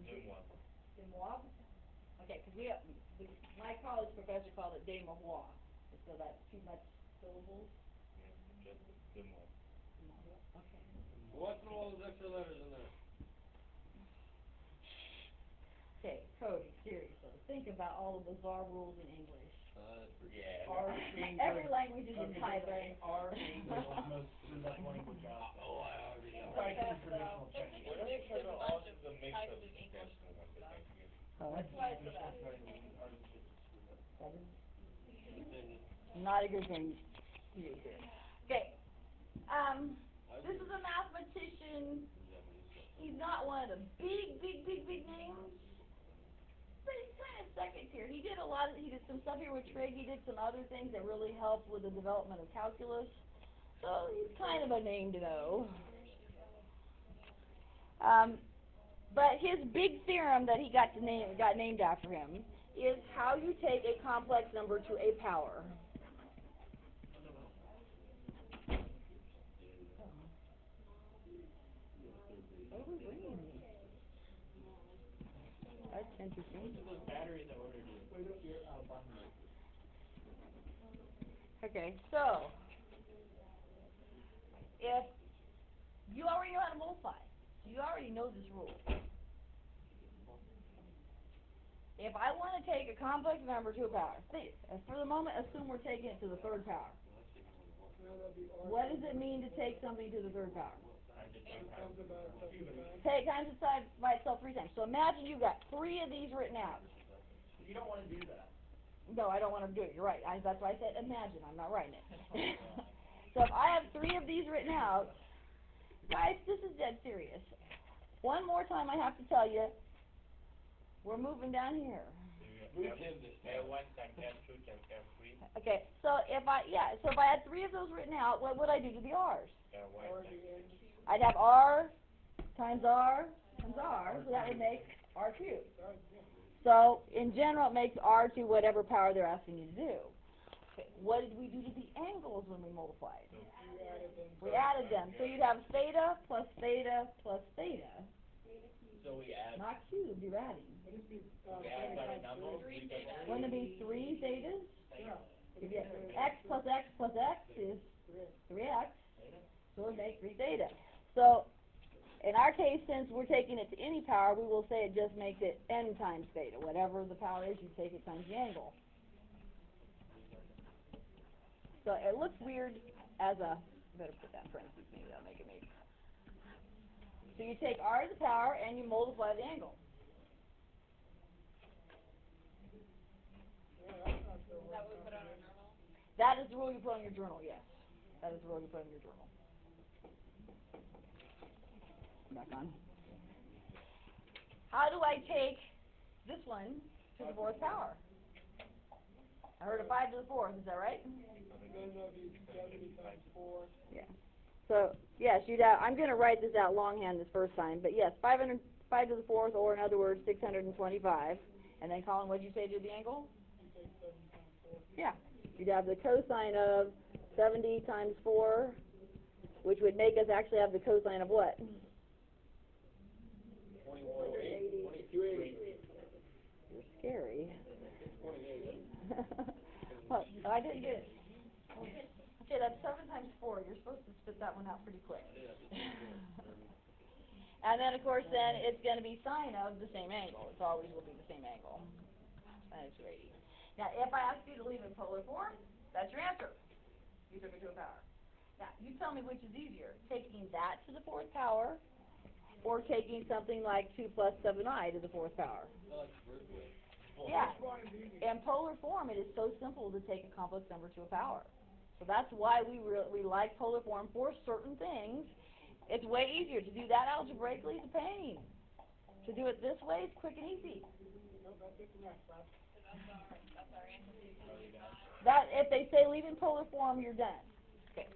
DeMoivres? Okay, because my college professor called it DeMoivres. So that's too much syllables? Just DeMoivres. Okay. What's all those extra letters in there? Okay, Cody, seriously, think about all the bizarre rules in English. Yeah. Every language is entitled. Our English is most that language out there. Oh, I already know. Like the traditional What Chinese. if they put all of the mix of decimal ones that they give? That's why it's about not a good thing to do here. Okay, this is a mathematician. He's not one of the big names, but he's kind of second tier. He did some stuff here with trig. He did some other things that really helped with the development of calculus. So he's kind of a name to know. But his big theorem that he got named after him is how you take a complex number to a power. That's interesting. Those batteries I ordered you. Okay, so if you already know how to multiply, you already know this rule. If I want to take a complex number to a power, for the moment, assume we're taking it to the third power. What does it mean to take something to the third power? Take times it by itself 3 times. So imagine you've got 3 of these written out. You don't want to do that. No, I don't want to do it. You're right. That's why I said imagine. I'm not writing it. So if I have 3 of these written out, guys, this is dead serious. One more time I have to tell you, we're moving down here. F1 times F2 times F3. Okay, so if I had 3 of those written out, what would I do to the R's? I'd have R times R times R, so that would make R cubed. So in general, it makes R to whatever power they're asking you to do. Okay, what did we do to the angles when we multiplied? We added them. So you'd have theta plus theta plus theta. So we add. Not cubed, you're adding. We add by the number. Wouldn't it be 3 thetas? Yeah. X plus X plus X is 3x. So it makes 3 theta. So in our case, since we're taking it to any power, we will say it just makes it n times theta. Whatever the power is, you take it times the angle. So it looks weird as a, better put that in parentheses, maybe that'll make it make. So you take r to the power and you multiply the angle. That is the rule you put on your journal, yes. That is the rule you put on your journal. Back on. How do I take this one to the 4th power? I heard a 5 to the 4th, is that right? Yeah. So, yes, I'm going to write this out longhand this first time, but yes, 5 to the 4th, or in other words, 625. And then, Colin, what did you say to the angle? Yeah. You'd have the cosine of 70 times 4, which would make us actually have the cosine of what? 2280. You're scary. Well, I didn't get it. Okay, that's 7 times 4. You're supposed to spit that one out pretty quick. And then, of course, then it's going to be sine of the same angle. It always will be the same angle. Sine of 280. Now, if I ask you to leave in polar form, that's your answer. You took it to a power. Now, you tell me which is easier, taking that to the 4th power or taking something like 2 plus 7i to the 4th power. Yeah. In polar form, it is so simple to take a complex number to a power. So that's why we like polar form for certain things. It's way easier to do that algebraically. It's a pain. To do it this way, it's quick and easy. That if they say leave in polar form, you're done. Okay.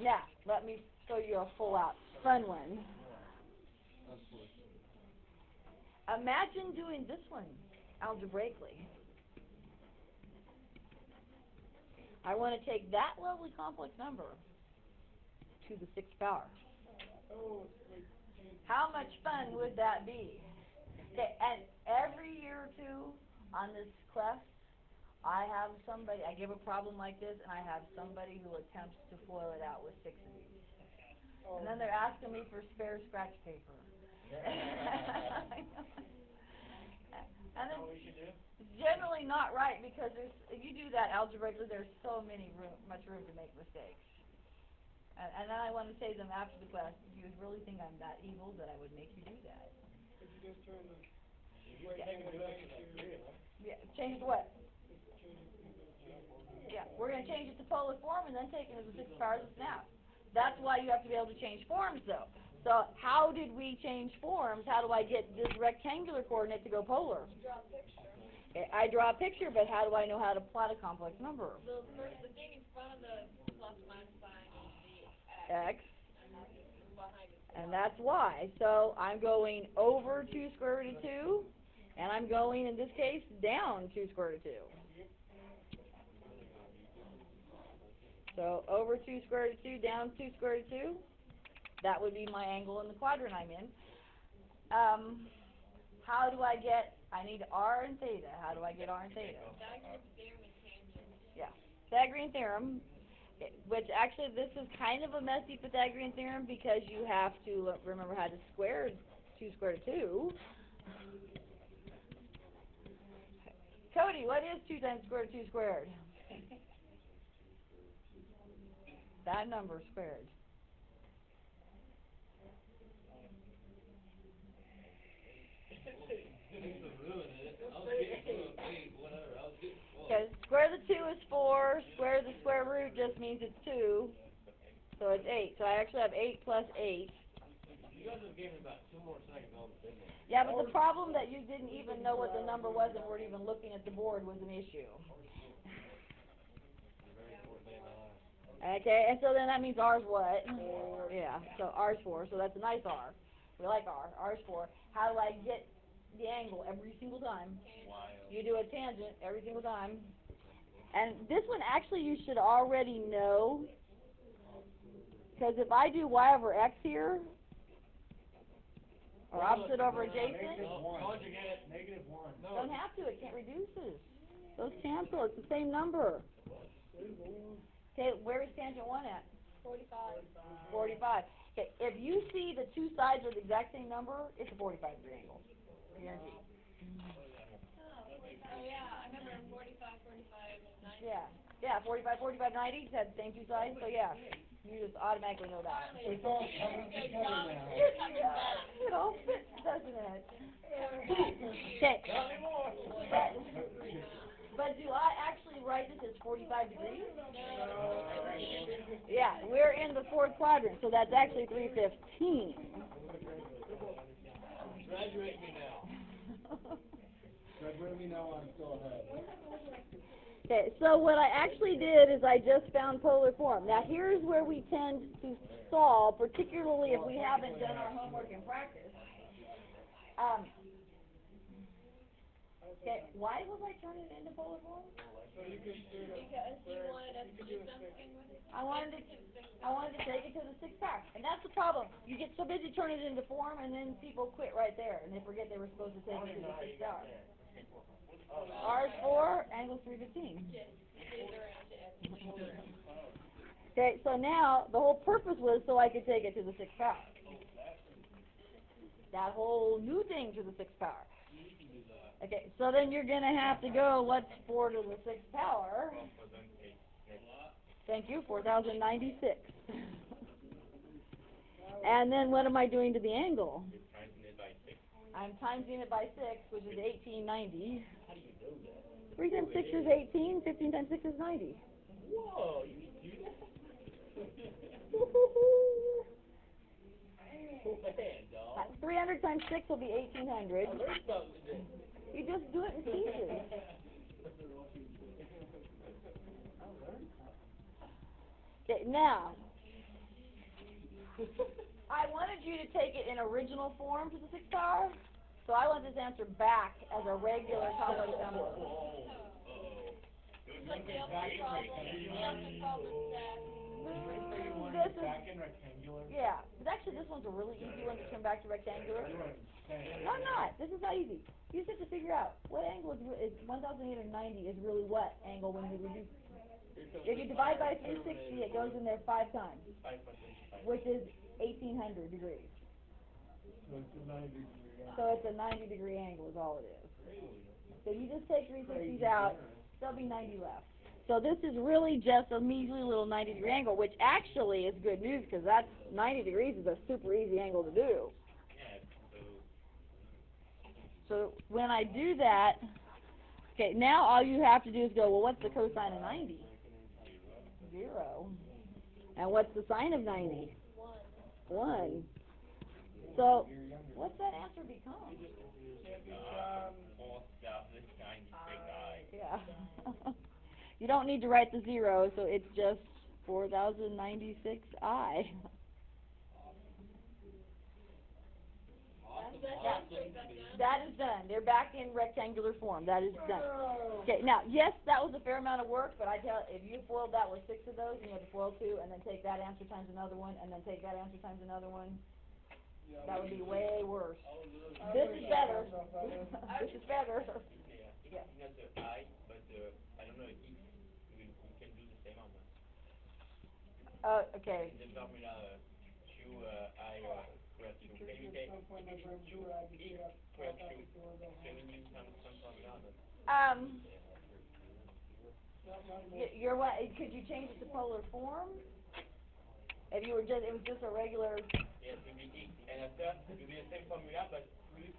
Now let me show you a full out fun one. Imagine doing this one algebraically. I want to take that lovely complex number to the 6th power. How much fun would that be? Okay, and every year or two on this quest, I have somebody, I give a problem like this, and I have somebody who attempts to foil it out with 6 of these. And then they're asking me for spare scratch paper. And That's what we should do? it's generally not right, because if you do that algebraically, there's so much room to make mistakes. And then I want to say to them after the class, do you really think I'm that evil that I would make you do that? Could you just turn the, You can do it to that period, huh? Yeah, change what? change it. Yeah, we're going to change it to polar form and then take it as a 6 powers of snap. That's why you have to be able to change forms, though. So how did we change forms? How do I get this rectangular coordinate to go polar? Draw a picture. I draw a picture, but how do I know how to plot a complex number? The thing in front of the plus minus sign is the X, behind it. and that's y. So I'm going over 2 square root of 2, and I'm going, in this case, down 2 square root of 2. So over 2 square root of 2, down 2 square root of 2. That would be my angle in the quadrant I'm in. How do I get, I need r and theta. How do I get r and theta? Pythagorean theorem and tangent. Yeah, Pythagorean theorem, which actually this is kind of a messy Pythagorean theorem because you have to remember how to square 2 square root of 2. Cody, what is 2 times square root of 2 squared? That number squared. Okay, square the 2 is 4, square the square root just means it's 2, so it's 8. So I actually have 8 plus 8. You guys have given about 2 more seconds on the business. Yeah, but the problem that you didn't even know what the number was and weren't even looking at the board was an issue. Okay, and so then that means R's what? 4. Yeah, so R's 4, so that's a nice R. We like R. R's 4. How do I get the angle every single time? You do a tangent every single time. And this one actually you should already know, because if I do y over x here, or opposite over adjacent, Negative 1. don't have to, it can't reduce it. Those cancel, it's the same number. Okay, where is tangent 1 at? 45. 45. Okay, if you see the 2 sides are the exact same number, it's a 45-degree angle. Guaranteed. Oh yeah, I remember 45, 45, 90. Yeah, 45, 45, 90 had the same 2 sides, so yeah, you just automatically know that. It's all coming together now. It all fits, doesn't it? Okay. But do I actually write this as 45 degrees? Yeah, we're in the 4th quadrant, so that's actually 315. Graduate me now. Graduate me now, I'm still ahead. Okay, so what I actually did is I just found polar form. Now here's where we tend to solve, particularly if we haven't done our homework in practice. Okay, why was I turning it into polar form? So you could do the Because you wanted us to do something with it. I wanted to take it to the 6th power, and that's the problem. You get so busy turning it into form, and then people quit right there, and they forget they were supposed to take it to the 6th power. R is 4, angle 315. Okay, so now the whole purpose was so I could take it to the 6th power. That whole new thing to the 6th power. Okay, so then you're going to have to go, what's 4 to the 6th power? Thank you, 4,096. And then what am I doing to the angle? I'm timesing it by 6, which is 1890. 3 times 6 is 18, 15 times 6 is 90. Whoa, you can do that? 300 times 6 will be 1,800. You just do it in pieces. Okay, now, I wanted you to take it in original form to the 6th power, so I want this answer back as a regular complex number. Like the ultimate problem. The ultimate problem is that. this is, Back in rectangular. yeah, but actually this one's a really easy one to turn back to rectangular. You were insane. No, I'm not. This is not easy. You just have to figure out what angle is 1,890 is really what angle when you reduce. If you divide by 360, it goes in there 5 times, 5.25. which is 1,800 degrees. So it's a 90 degree angle. So it's a 90-degree angle is all it is. So you just take 360s out, there'll be 90 left. So this is really just a measly little 90-degree angle, which actually is good news because that's 90 degrees is a super easy angle to do. Yeah, So when I do that, okay, now all you have to do is go, well, what's the cosine of 90? 0. And what's the sine of 90? 1. So what's that answer become? Yeah. You don't need to write the 0, so it's just 4,096i. Yeah, that is done. They're back in rectangular form. That is done. Okay, now, yes, that was a fair amount of work, but I tell if you foiled that with 6 of those, and you had to foil 2, and then take that answer times another one, and then take that answer times another one, that would be way worse. This is better. This is better. Yeah. Not the I, but the, I don't know, if we can do the same or not. Okay. In the formula, Q, I, square Q. Can you say, if it is Q, E, square Q, can we use some formula or not? You're what? Could you change it to polar form? If you were just, it was just a regular. Yes, it will be X, and after, it will be the same formula, but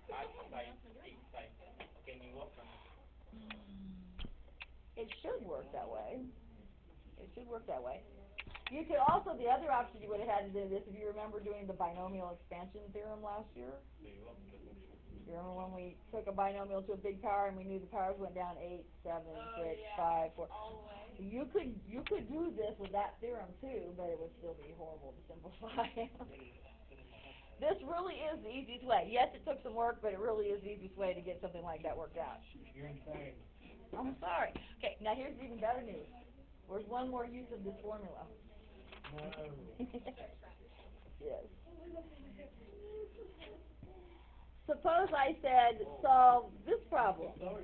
plus I times X times. Can you work on it? It should work that way. It should work that way. You could also, the other option you would have had to do this, if you remember doing the binomial expansion theorem last year. You remember when we took a binomial to a big power and we knew the powers went down 8, 7, 6, 5, 4. You could do this with that theorem too, but it would still be horrible to simplify. This really is the easiest way. Yes, it took some work, but it really is the easiest way to get something like that worked out. You're insane. I'm sorry. Okay, now here's even better news. There's one more use of this formula. No. Yes. Suppose I said, solve this problem. What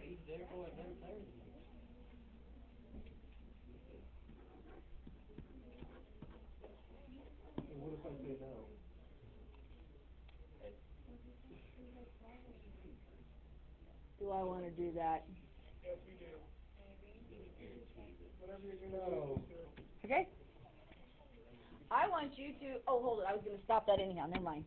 if I say no? Do I want to do that? Yes, we do. Whatever you're going to do. Okay? I want you to, oh, hold it, I was going to stop that anyhow, never mind.